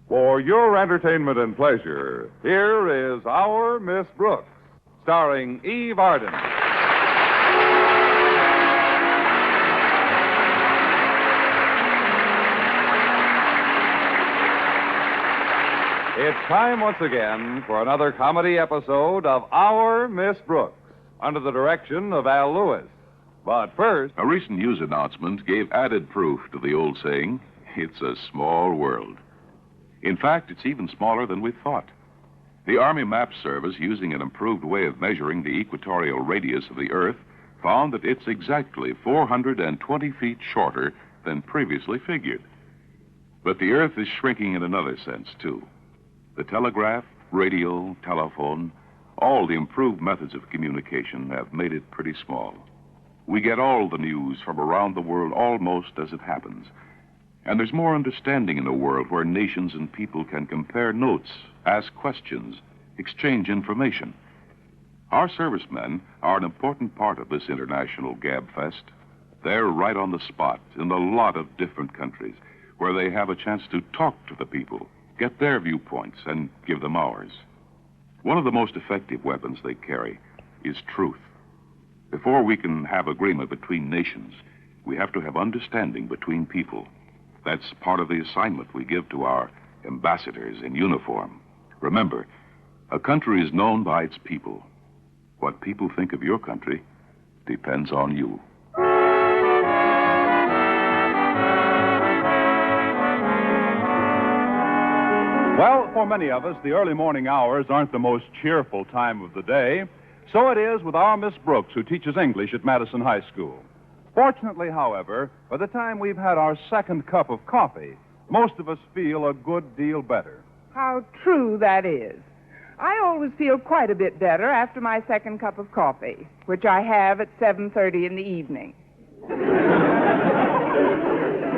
For your entertainment and pleasure, here is Our Miss Brooks, starring Eve Arden. It's time once again for another comedy episode of Our Miss Brooks, under the direction of Al Lewis. But first... A recent news announcement gave added proof to the old saying, it's a small world. In fact, it's even smaller than we thought. The Army Map Service, using an improved way of measuring the equatorial radius of the Earth, found that it's exactly 420 feet shorter than previously figured. But the Earth is shrinking in another sense, too. The telegraph, radio, telephone, all the improved methods of communication have made it pretty small. We get all the news from around the world almost as it happens. And there's more understanding in a world where nations and people can compare notes, ask questions, exchange information. Our servicemen are an important part of this international gabfest. They're right on the spot in a lot of different countries where they have a chance to talk to the people, get their viewpoints, and give them ours. One of the most effective weapons they carry is truth. Before we can have agreement between nations, we have to have understanding between people. That's part of the assignment we give to our ambassadors in uniform. Remember, a country is known by its people. What people think of your country depends on you. Well, for many of us, the early morning hours aren't the most cheerful time of the day. So it is with our Miss Brooks, who teaches English at Madison High School. Fortunately, however, by the time we've had our second cup of coffee, most of us feel a good deal better. How true that is. I always feel quite a bit better after my second cup of coffee, which I have at 7:30 in the evening.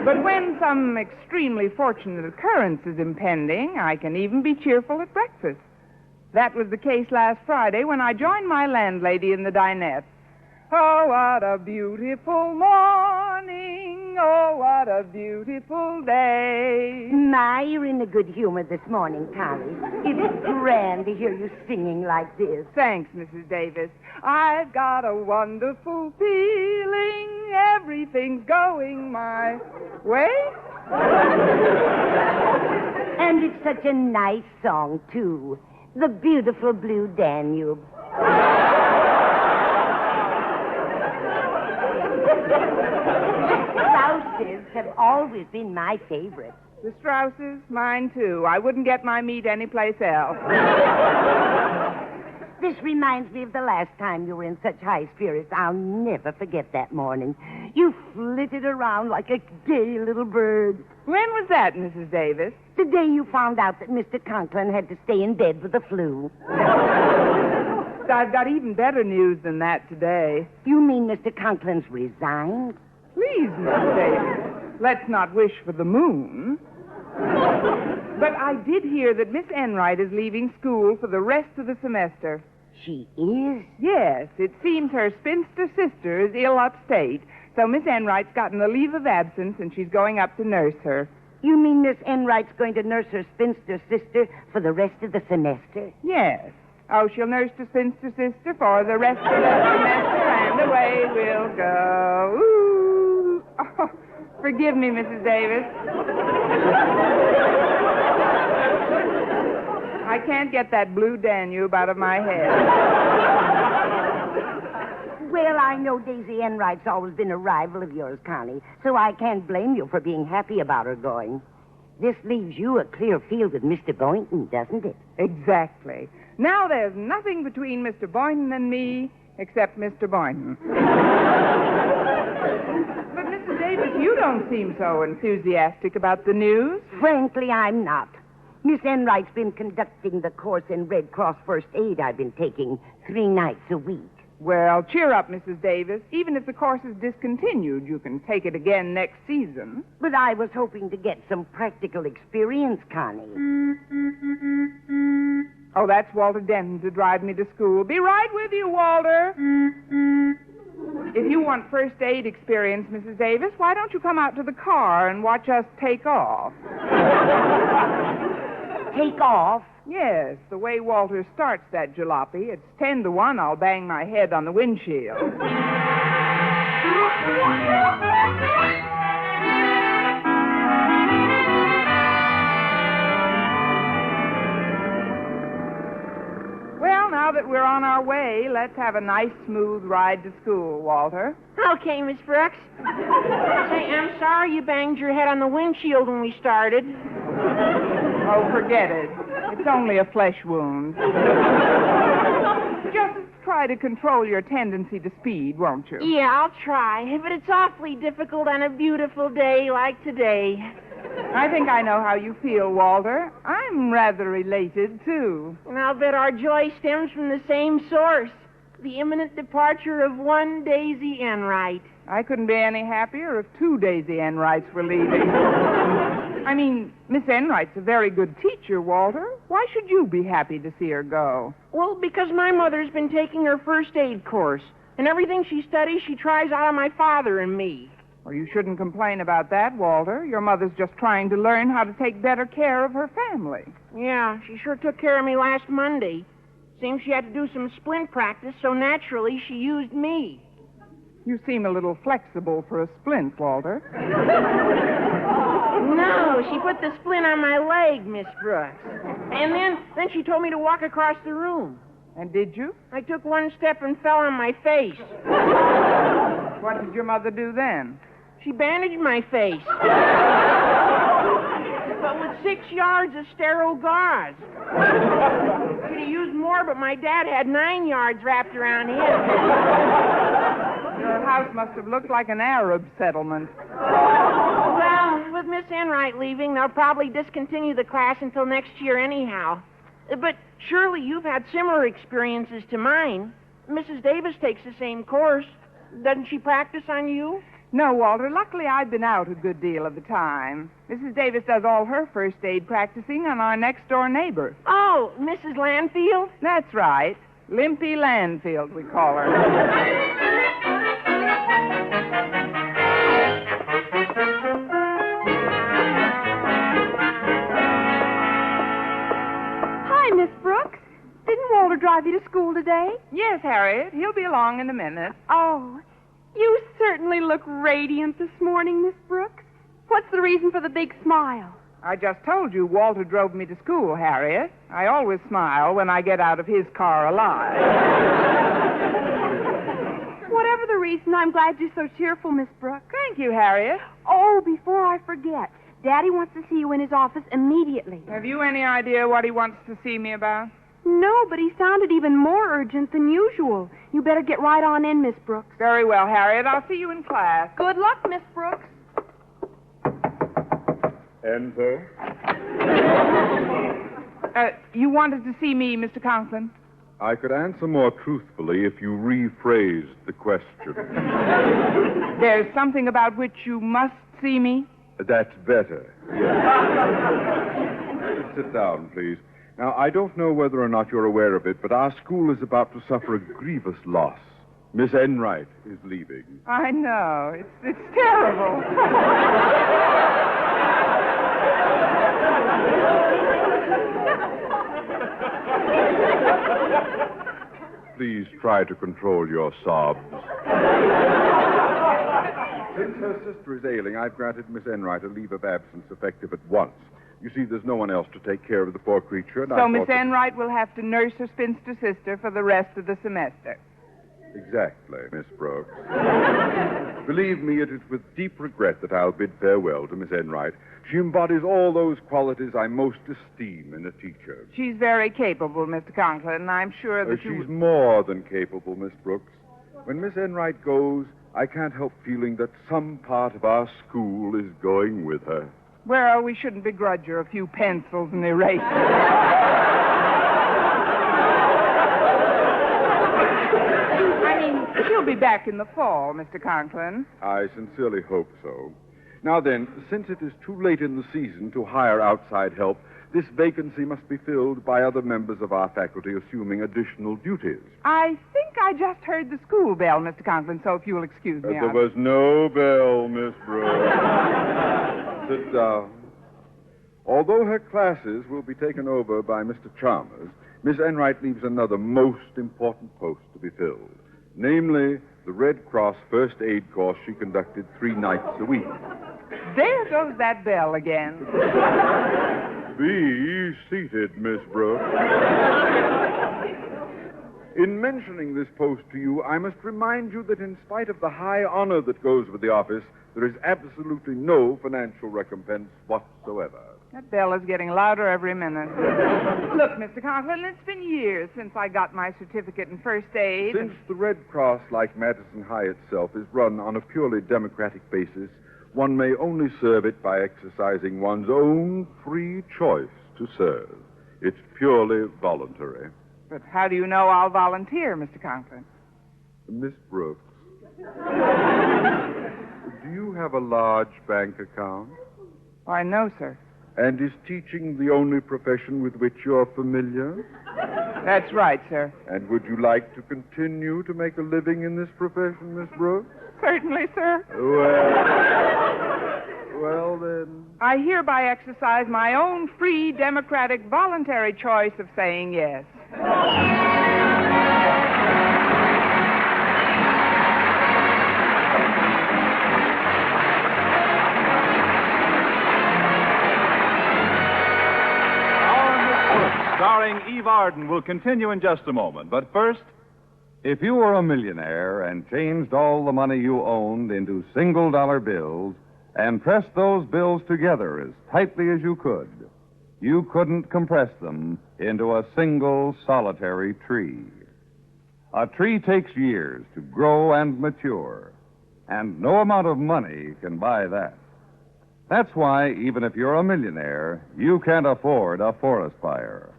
But when some extremely fortunate occurrence is impending, I can even be cheerful at breakfast. That was the case last Friday when I joined my landlady in the dinette. Oh, what a beautiful morning. Oh, what a beautiful day. My, you're in a good humor this morning, Connie. It's grand to hear you singing like this. Thanks, Mrs. Davis. I've got a wonderful feeling. Everything's going my way. And it's such a nice song, too. The Beautiful Blue Danube. Strausses have always been my favorite. The Strausses? Mine, too. I wouldn't get my meat anyplace else. This reminds me of the last time you were in such high spirits. I'll never forget that morning. You flitted around like a gay little bird. When was that, Mrs. Davis? The day you found out that Mr. Conklin had to stay in bed with the flu. I've got even better news than that today. You mean Mr. Conklin's resigned? Please, Mrs. Davis, let's not wish for the moon. But I did hear that Miss Enright is leaving school for the rest of the semester. She is? Yes, it seems her spinster sister is ill upstate, so Miss Enright's gotten a leave of absence and she's going up to nurse her. You mean Miss Enright's going to nurse her spinster sister for the rest of the semester? Yes. Oh, she'll nurse the spinster sister for the rest of the semester, and away we'll go. Ooh. Oh, forgive me, Mrs. Davis. I can't get that blue Danube out of my head. Well, I know Daisy Enright's always been a rival of yours, Connie, so I can't blame you for being happy about her going. This leaves you a clear field with Mr. Boynton, doesn't it? Exactly. Now there's nothing between Mr. Boynton and me except Mr. Boynton. But, Mrs. Davis, you don't seem so enthusiastic about the news. Frankly, I'm not. Miss Enright's been conducting the course in Red Cross First Aid I've been taking 3 nights a week. Well, cheer up, Mrs. Davis. Even if the course is discontinued, you can take it again next season. But I was hoping to get some practical experience, Connie. Oh, that's Walter Denton to drive me to school. Be right with you, Walter. If you want first aid experience, Mrs. Davis, why don't you come out to the car and watch us take off? take off? Yes, the way Walter starts that jalopy, it's 10-1 I'll bang my head on the windshield. Well, now that we're on our way, let's have a nice, smooth ride to school, Walter. Okay, Miss Brooks. Say, I'm sorry you banged your head on the windshield when we started. Oh, forget it. It's only a flesh wound. Just try to control your tendency to speed, won't you? Yeah, I'll try, but it's awfully difficult on a beautiful day like today. I think I know how you feel, Walter. I'm rather elated, too. And I'll bet our joy stems from the same source, the imminent departure of one Daisy Enright. I couldn't be any happier if 2 Daisy Enrights were leaving. I mean, Miss Enright's a very good teacher, Walter. Why should you be happy to see her go? Well, because my mother's been taking her first aid course, and everything she studies she tries out on my father and me. Well, you shouldn't complain about that, Walter. Your mother's just trying to learn how to take better care of her family. Yeah, she sure took care of me last Monday. Seems she had to do some splint practice, so naturally she used me. You seem a little flexible for a splint, Walter. No, she put the splint on my leg, Miss Brooks. And then she told me to walk across the room. And did you? I took one step and fell on my face. What did your mother do then? She bandaged my face. But with 6 yards of sterile gauze. Could have used more, but my dad had 9 yards wrapped around him. Your house must have looked like an Arab settlement. Well, with Miss Enright leaving, they'll probably discontinue the class until next year anyhow. But surely you've had similar experiences to mine. Mrs. Davis takes the same course. Doesn't she practice on you? No, Walter. Luckily, I've been out a good deal of the time. Mrs. Davis does all her first aid practicing on our next-door neighbor. Oh, Mrs. Landfield? That's right. Limpy Landfield, we call her. Hi, Miss Brooks. Didn't Walter drive you to school today? Yes, Harriet. He'll be along in a minute. Oh, you certainly look radiant this morning, Miss Brooks. What's the reason for the big smile? I just told you Walter drove me to school, Harriet. I always smile when I get out of his car alive. Whatever the reason, I'm glad you're so cheerful, Miss Brooks. Thank you, Harriet. Oh, before I forget, Daddy wants to see you in his office immediately. Have you any idea what he wants to see me about? No, but he sounded even more urgent than usual. You better get right on in, Miss Brooks. Very well, Harriet. I'll see you in class. Good luck, Miss Brooks. Enter. You wanted to see me, Mr. Conklin? I could answer more truthfully if you rephrased the question. There's something about which you must see me? That's better. Yes. Sit down, please. Now, I don't know whether or not you're aware of it, but our school is about to suffer a grievous loss. Miss Enright is leaving. I know. It's terrible. Please try to control your sobs. Since her sister is ailing, I've granted Miss Enright a leave of absence effective at once. You see, there's no one else to take care of the poor creature. And so Miss Enright will have to nurse her spinster sister for the rest of the semester. Exactly, Miss Brooks. Believe me, it is with deep regret that I'll bid farewell to Miss Enright. She embodies all those qualities I most esteem in a teacher. She's very capable, Mr. Conklin, and I'm sure that She's more than capable, Miss Brooks. When Miss Enright goes, I can't help feeling that some part of our school is going with her. Well, we shouldn't begrudge her a few pencils and erasers. I mean, she'll be back in the fall, Mr. Conklin. I sincerely hope so. Now then, since it is too late in the season to hire outside help, this vacancy must be filled by other members of our faculty assuming additional duties. I think I just heard the school bell, Mr. Conklin, so if you'll excuse me. There was no bell, Miss Brooks. Sit down. Although her classes will be taken over by Mr. Chalmers, Miss Enright leaves another most important post to be filled, namely the Red Cross first aid course she conducted 3 nights a week. There goes that bell again. Be seated, Miss Brooks. In mentioning this post to you, I must remind you that in spite of the high honor that goes with the office, there is absolutely no financial recompense whatsoever. That bell is getting louder every minute. Look, Mr. Conklin, it's been years since I got my certificate in first aid. Since the Red Cross, like Madison High itself, is run on a purely democratic basis, one may only serve it by exercising one's own free choice to serve. It's purely voluntary. But how do you know I'll volunteer, Mr. Conklin? Miss Brooks, do you have a large bank account? Why, no, sir. And is teaching the only profession with which you're familiar? That's right, sir. And would you like to continue to make a living in this profession, Miss Brooks? Certainly, sir. Well, then. I hereby exercise my own free, democratic, voluntary choice of saying yes. Starring Eve Arden will continue in just a moment. But first, if you were a millionaire and changed all the money you owned into single-dollar bills and pressed those bills together as tightly as you couldn't compress them into a single solitary tree. A tree takes years to grow and mature, and no amount of money can buy that. That's why, even if you're a millionaire, you can't afford a forest fire.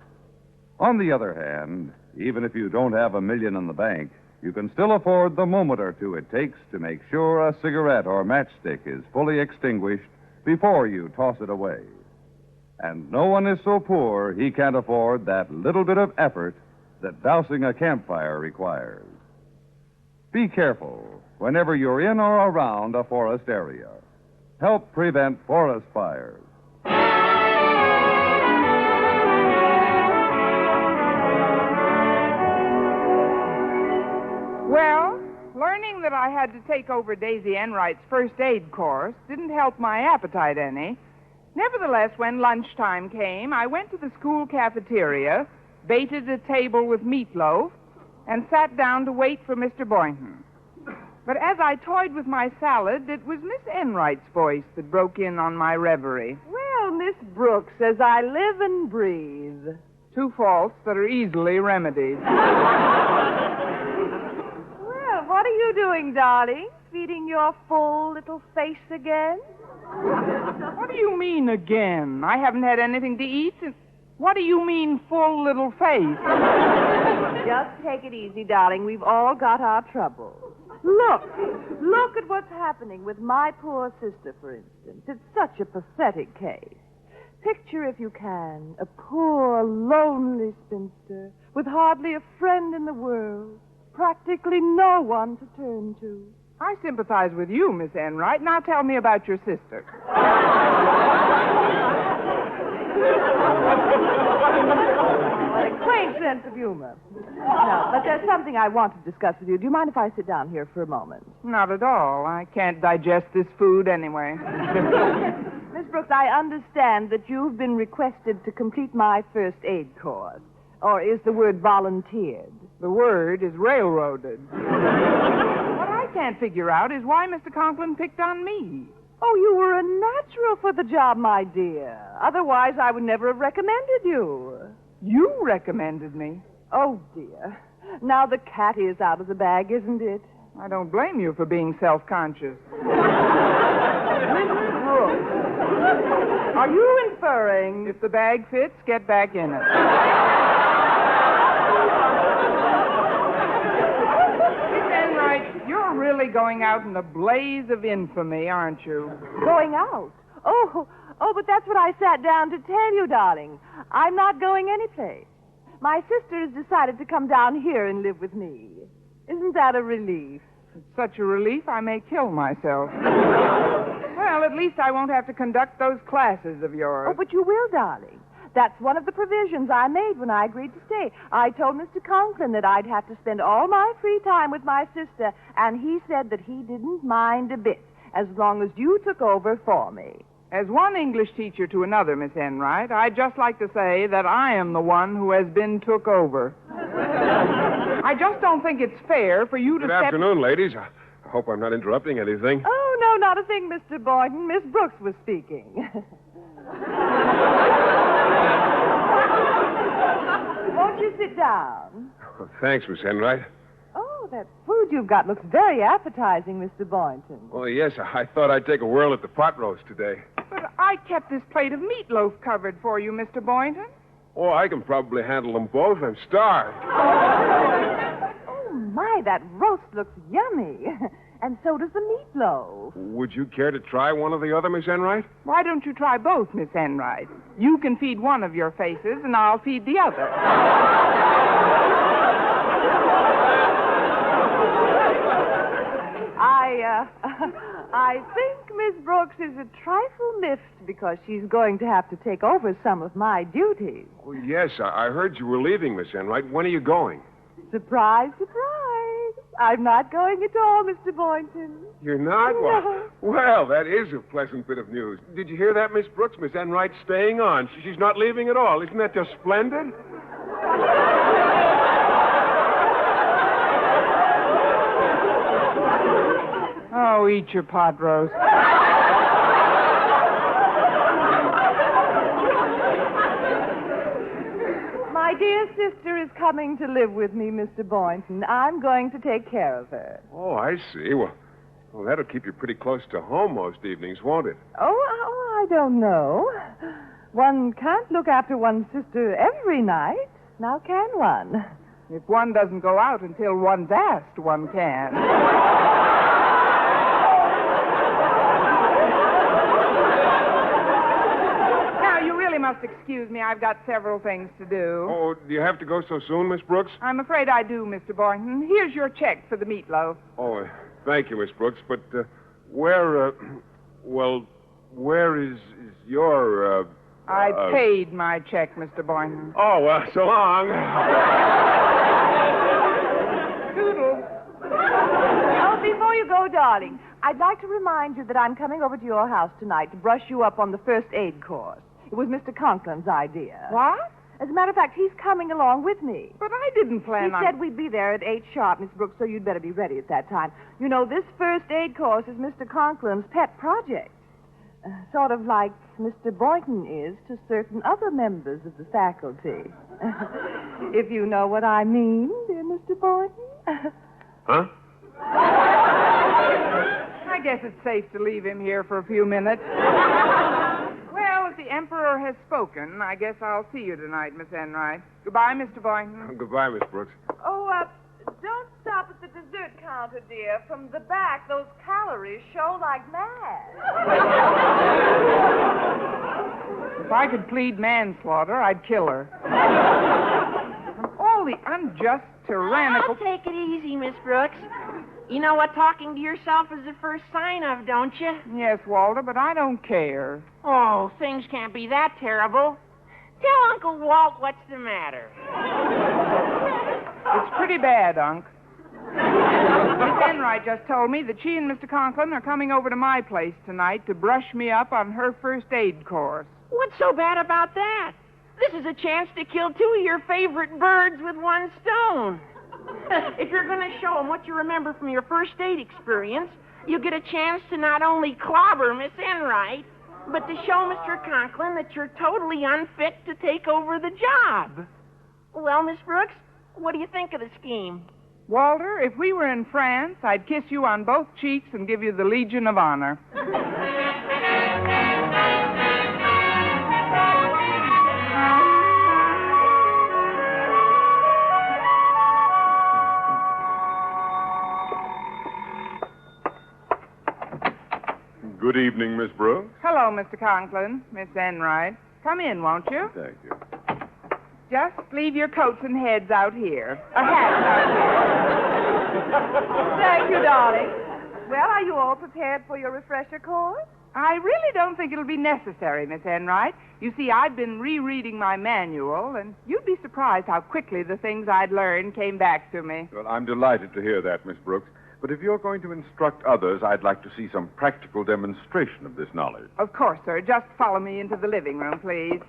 On the other hand, even if you don't have $1 million in the bank, you can still afford the moment or two it takes to make sure a cigarette or matchstick is fully extinguished before you toss it away. And no one is so poor he can't afford that little bit of effort that dousing a campfire requires. Be careful whenever you're in or around a forest area. Help prevent forest fires. Well, learning that I had to take over Daisy Enright's first aid course didn't help my appetite any. Nevertheless, when lunchtime came, I went to the school cafeteria, baited a table with meatloaf, and sat down to wait for Mr. Boynton. But as I toyed with my salad, it was Miss Enright's voice that broke in on my reverie. Well, Miss Brooks, as I live and breathe. 2 faults that are easily remedied. Well, what are you doing, darling? Feeding your full little face again? What do you mean, again? I haven't had anything to eat. What do you mean, full little face? Just take it easy, darling. We've all got our troubles. Look at what's happening with my poor sister, for instance. It's such a pathetic case. Picture, if you can, a poor, lonely spinster with hardly a friend in the world, practically no one to turn to. I sympathize with you, Miss Enright. Now tell me about your sister. What a quaint sense of humor. No, but there's something I want to discuss with you. Do you mind if I sit down here for a moment? Not at all. I can't digest this food anyway. Miss Brooks, I understand that you've been requested to complete my first aid course. Or is the word volunteered? The word is railroaded. What I can't figure out is why Mr. Conklin picked on me. Oh, you were a natural for the job, my dear. Otherwise, I would never have recommended you. You recommended me. Oh, dear. Now the cat is out of the bag, isn't it? I don't blame you for being self-conscious. Mrs. Brooks, are you inferring... If the bag fits, get back in it. Miss Enright, you're really going out in a blaze of infamy, aren't you? Going out? Oh, but that's what I sat down to tell you, darling. I'm not going anyplace. My sister has decided to come down here and live with me. Isn't that a relief? It's such a relief, I may kill myself. Well, Well, at least I won't have to conduct those classes of yours. Oh, but you will, darling. That's one of the provisions I made when I agreed to stay. I told Mr. Conklin that I'd have to spend all my free time with my sister, and he said that he didn't mind a bit, as long as you took over for me. As one English teacher to another, Miss Enright, I'd just like to say that I am the one who has been took over. I just don't think it's fair for you to Good afternoon, ladies. I hope I'm not interrupting anything. Oh, no, not a thing, Mr. Boynton. Miss Brooks was speaking. Won't you sit down? Oh, thanks, Miss Enright. Oh, that food you've got looks very appetizing, Mr. Boynton. Oh, yes, I thought I'd take a whirl at the pot roast today. But I kept this plate of meatloaf covered for you, Mr. Boynton. Oh, I can probably handle them both. I'm starved. Oh, my, that roast looks yummy. And so does the meatloaf. Would you care to try one or the other, Miss Enright? Why don't you try both, Miss Enright? You can feed one of your faces, and I'll feed the other. I think Miss Brooks is a trifle miffed because she's going to have to take over some of my duties. Oh, yes, I heard you were leaving, Miss Enright. When are you going? Surprise, surprise. I'm not going at all, Mr. Boynton. You're not? No. Well, that is a pleasant bit of news. Did you hear that, Miss Brooks? Miss Enright's staying on. She's not leaving at all. Isn't that just splendid? Oh, eat your pot roast. My dear sister is coming to live with me, Mr. Boynton. I'm going to take care of her. Oh, I see. Well, that'll keep you pretty close to home most evenings, won't it? Oh, I don't know. One can't look after one's sister every night. Now can one? If one doesn't go out until one's asked, one can. Now, you really must excuse me. I've got several things to do. Oh, do you have to go so soon, Miss Brooks? I'm afraid I do, Mr. Boynton. Here's your check for the meatloaf. Oh, thank you, Miss Brooks. But where is your, I paid my check, Mr. Boynton. Oh, well, so long. Toodles. Oh, before you go, darling, I'd like to remind you that I'm coming over to your house tonight to brush you up on the first aid course. It was Mr. Conklin's idea. What? As a matter of fact, he's coming along with me. But I didn't plan He said we'd be there at 8 sharp, Miss Brooks, so you'd better be ready at that time. You know, this first aid course is Mr. Conklin's pet project. Sort of like Mr. Boynton is to certain other members of the faculty. If you know what I mean, dear Mr. Boynton. Huh? I guess it's safe to leave him here for a few minutes. Well, if the Emperor has spoken, I guess I'll see you tonight, Miss Enright. Goodbye, Mr. Boynton. Goodbye, Miss Brooks. Oh, don't stop at the dessert counter, dear. From the back, those calories show like mad. If I could plead manslaughter, I'd kill her. All the unjust, tyrannical... I'll take it easy, Miss Brooks. You know what talking to yourself is the first sign of, don't you? Yes, Walter, but I don't care. Oh, things can't be that terrible. Tell Uncle Walt what's the matter. It's pretty bad, Unc. Miss Enright just told me that she and Mr. Conklin are coming over to my place tonight to brush me up on her first aid course. What's so bad about that? This is a chance to kill two of your favorite birds with one stone. If you're going to show them what you remember from your first aid experience, you get a chance to not only clobber Miss Enright, but to show Mr. Conklin that you're totally unfit to take over the job. Well, Miss Brooks, what do you think of the scheme? Walter, if we were in France, I'd kiss you on both cheeks and give you the Legion of Honor. Good evening, Miss Brooks. Hello, Mr. Conklin, Miss Enright. Come in, won't you? Thank you. Just leave your coats and heads out here. Hats out here. Thank you, darling. Well, are you all prepared for your refresher course? I really don't think it'll be necessary, Miss Enright. You see, I've been rereading my manual, and you'd be surprised how quickly the things I'd learned came back to me. Well, I'm delighted to hear that, Miss Brooks. But if you're going to instruct others, I'd like to see some practical demonstration of this knowledge. Of course, sir. Just follow me into the living room, please.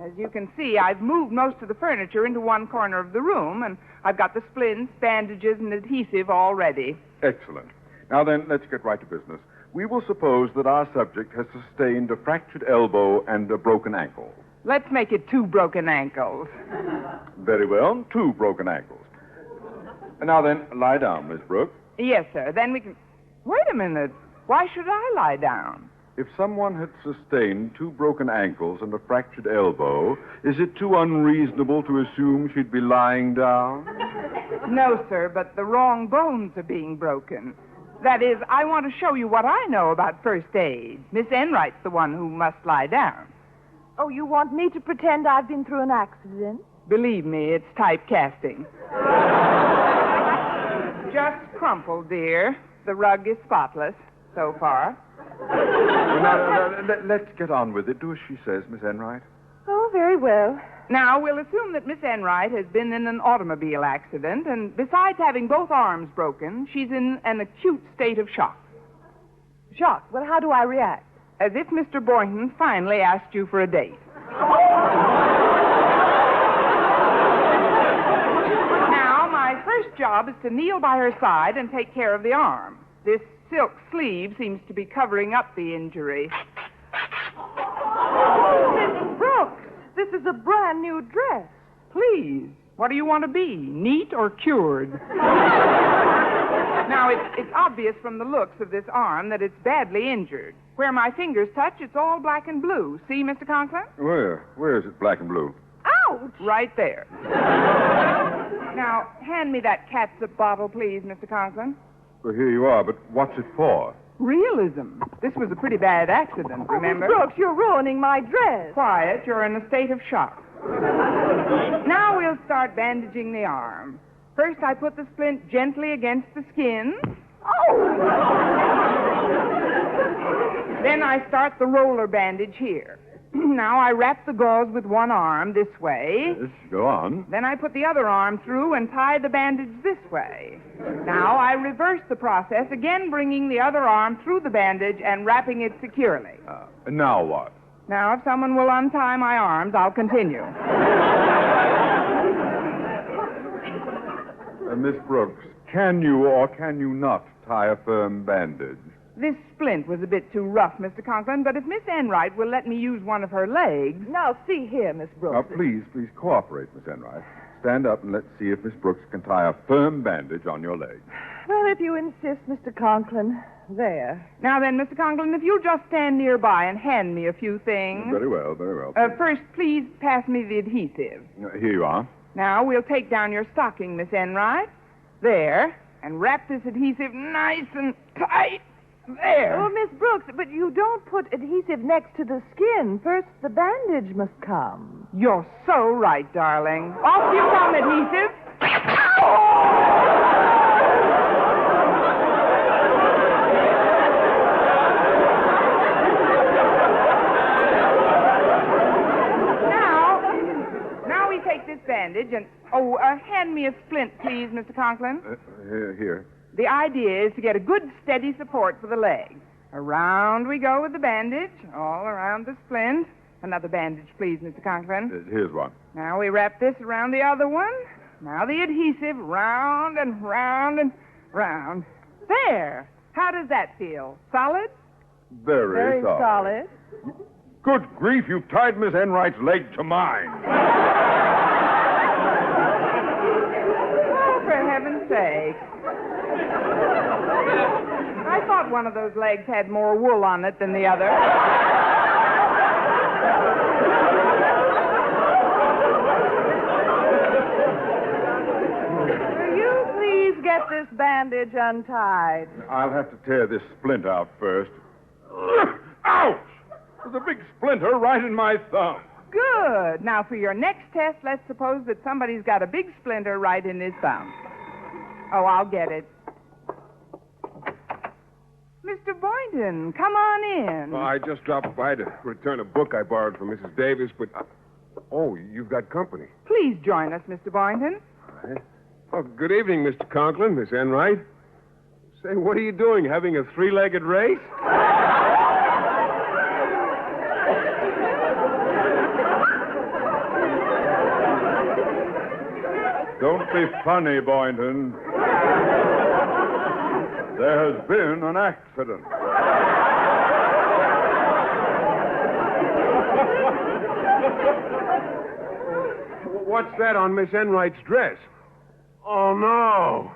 As you can see, I've moved most of the furniture into one corner of the room, and I've got the splints, bandages, and adhesive all ready. Excellent. Now then, let's get right to business. We will suppose that our subject has sustained a fractured elbow and a broken ankle. Let's make it 2 broken ankles. Very well, 2 broken ankles. And now then, lie down, Miss Brooks. Yes, sir. Then we can... Wait a minute. Why should I lie down? If someone had sustained 2 broken ankles and a fractured elbow, is it too unreasonable to assume she'd be lying down? No, sir, but the wrong bones are being broken. That is, I want to show you what I know about first aid. Miss Enright's the one who must lie down. Oh, you want me to pretend I've been through an accident? Believe me, it's typecasting. Just crumpled, dear. The rug is spotless so far. Well, now, let's get on with it. Do as she says, Miss Enright. Oh, very well. Now, we'll assume that Miss Enright has been in an automobile accident, and besides having both arms broken, she's in an acute state of shock. Shock? Well, how do I react? As if Mr. Boynton finally asked you for a date. Now, my first job is to kneel by her side and take care of the arm. This silk sleeve seems to be covering up the injury. Miss Brooks, this is a brand new dress. Please, what do you want to be, neat or cured? Now, it's obvious from the looks of this arm that it's badly injured. Where my fingers touch, it's all black and blue. See, Mr. Conklin? Where is it black and blue? Ouch! Right there. Now, hand me that catsup bottle, please, Mr. Conklin. Well, here you are, but what's it for? Realism. This was a pretty bad accident, remember? Miss Brooks, you're ruining my dress. Quiet, you're in a state of shock. Now we'll start bandaging the arm. First, I put the splint gently against the skin. Oh! Then I start the roller bandage here. Now I wrap the gauze with one arm this way. Yes, go on. Then I put the other arm through and tie the bandage this way. Now I reverse the process, again bringing the other arm through the bandage and wrapping it securely. And now what? Now, if someone will untie my arms, I'll continue. Miss Brooks, can you or can you not tie a firm bandage? This splint was a bit too rough, Mr. Conklin, but if Miss Enright will let me use one of her legs... Now, see here, Miss Brooks. Now, please cooperate, Miss Enright. Stand up and let's see if Miss Brooks can tie a firm bandage on your leg. Well, if you insist, Mr. Conklin. There. Now then, Mr. Conklin, if you'll just stand nearby and hand me a few things... Very well, very well. First, please pass me the adhesive. Here you are. Now, we'll take down your stocking, Miss Enright. There. And wrap this adhesive nice and tight. There. Oh, Miss Brooks, but you don't put adhesive next to the skin. First, the bandage must come. You're so right, darling. Off you come, adhesive. Now we take this bandage and... Oh, hand me a splint, please, Mr. Conklin. Here. The idea is to get a good, steady support for the leg. Around we go with the bandage, all around the splint. Another bandage, please, Mr. Conklin. Here's one. Now we wrap this around the other one. Now the adhesive, round and round and round. There. How does that feel? Solid? Very solid. Good grief, you've tied Miss Enright's leg to mine. Oh, for heaven's sake. I thought one of those legs had more wool on it than the other. Will you please get this bandage untied? I'll have to tear this splint out first. Ouch! There's a big splinter right in my thumb. Good. Now, for your next test, let's suppose that somebody's got a big splinter right in his thumb. Oh, I'll get it. Mr. Boynton, come on in. Well, I just dropped by to return a book I borrowed from Mrs. Davis, but... Oh, you've got company. Please join us, Mr. Boynton. All right. Oh, good evening, Mr. Conklin, Miss Enright. Say, what are you doing? Having a three-legged race? Don't be funny, Boynton. There has been an accident. What's that on Miss Enright's dress? Oh, no.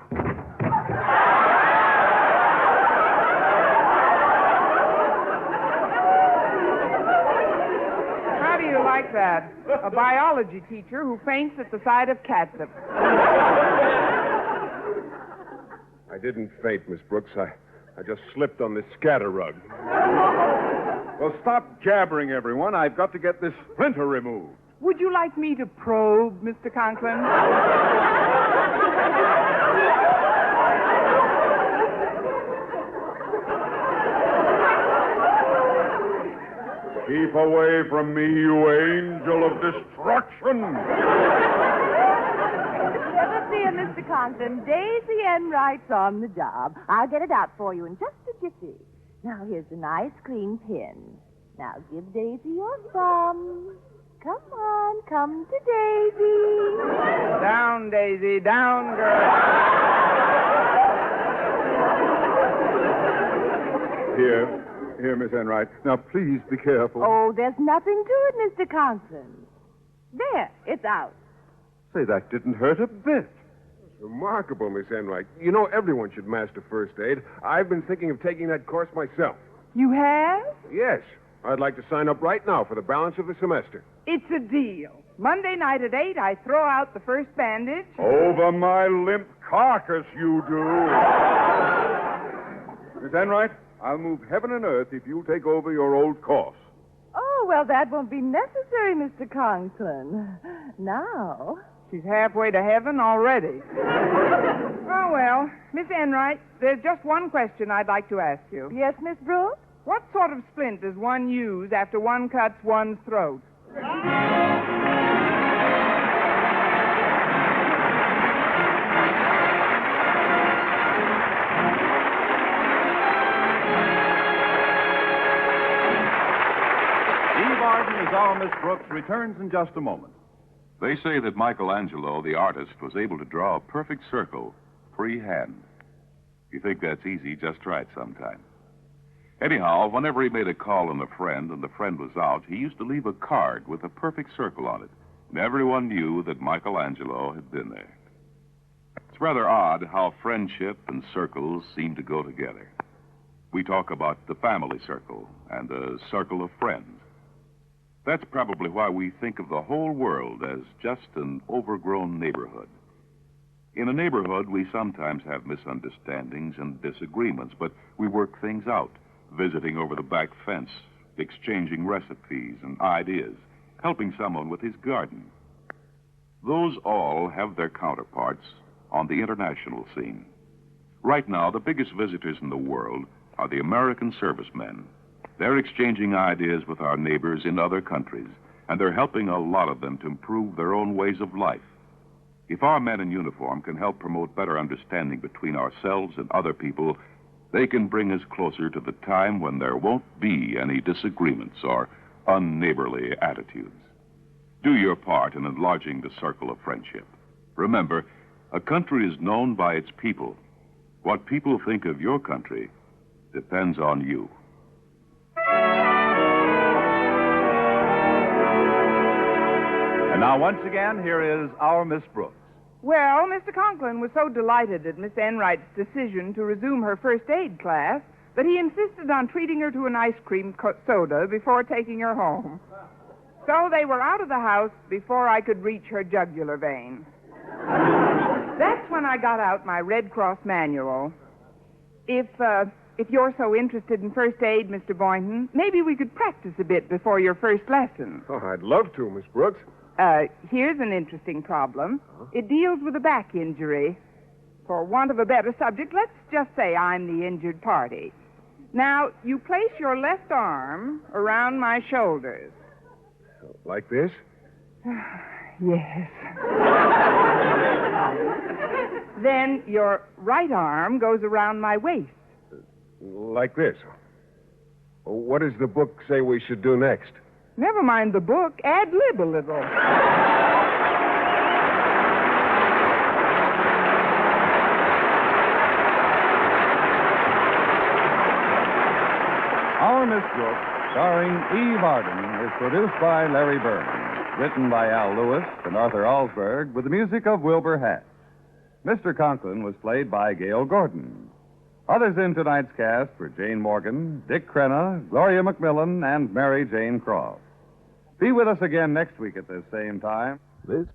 How do you like that? A biology teacher who faints at the sight of catsup. I didn't faint, Miss Brooks. I just slipped on this scatter rug. Well, stop jabbering, everyone. I've got to get this splinter removed. Would you like me to probe, Mr. Conklin? Keep away from me, you angel of destruction. Never fear, Mr. Conklin. Daisy Enright's on the job. I'll get it out for you in just a jiffy. Now, here's a nice clean pin. Now, give Daisy your thumb. Come on, come to Daisy. Down, Daisy, down, girl. Here, Miss Enright. Now, please be careful. Oh, there's nothing to it, Mr. Conklin. There, it's out. Say, that didn't hurt a bit. It's remarkable, Miss Enright. You know, everyone should master first aid. I've been thinking of taking that course myself. You have? Yes. I'd like to sign up right now for the balance of the semester. It's a deal. Monday night at 8, I throw out the first bandage. Over my limp carcass, you do. Miss Enright, I'll move heaven and earth if you'll take over your old course. Oh, well, that won't be necessary, Mr. Conklin. Now. She's halfway to heaven already. Oh, well, Miss Enright, there's just one question I'd like to ask you. Yes, Miss Brooks? What sort of splint does one use after one cuts one's throat? Eve Arden as our Miss Brooks returns in just a moment. They say that Michelangelo, the artist, was able to draw a perfect circle freehand. If you think that's easy, just try it sometime. Anyhow, whenever he made a call on a friend and the friend was out, he used to leave a card with a perfect circle on it. And everyone knew that Michelangelo had been there. It's rather odd how friendship and circles seem to go together. We talk about the family circle and the circle of friends. That's probably why we think of the whole world as just an overgrown neighborhood. In a neighborhood, we sometimes have misunderstandings and disagreements, but we work things out. Visiting over the back fence, exchanging recipes and ideas, helping someone with his garden. Those all have their counterparts on the international scene. Right now, the biggest visitors in the world are the American servicemen. They're exchanging ideas with our neighbors in other countries, and they're helping a lot of them to improve their own ways of life. If our men in uniform can help promote better understanding between ourselves and other people, they can bring us closer to the time when there won't be any disagreements or unneighborly attitudes. Do your part in enlarging the circle of friendship. Remember, a country is known by its people. What people think of your country depends on you. And now, once again, here is our Miss Brooks. Well, Mr. Conklin was so delighted at Miss Enright's decision to resume her first aid class that he insisted on treating her to an ice cream soda before taking her home. So they were out of the house before I could reach her jugular vein. That's when I got out my Red Cross manual. If you're so interested in first aid, Mr. Boynton, maybe we could practice a bit before your first lesson. Oh, I'd love to, Miss Brooks. Here's an interesting problem. It deals with a back injury. For want of a better subject, let's just say I'm the injured party. Now, you place your left arm around my shoulders. Like this? Yes. Then your right arm goes around my waist. Like this. What does the book say we should do next? Never mind the book. Ad-lib a little. Our Miss Brooks, starring Eve Arden, is produced by Larry Burns, written by Al Lewis and Arthur Alsberg, with the music of Wilbur Hatch. Mr. Conklin was played by Gail Gordon. Others in tonight's cast were Jane Morgan, Dick Crenna, Gloria McMillan, and Mary Jane Croft. Be with us again next week at this same time. This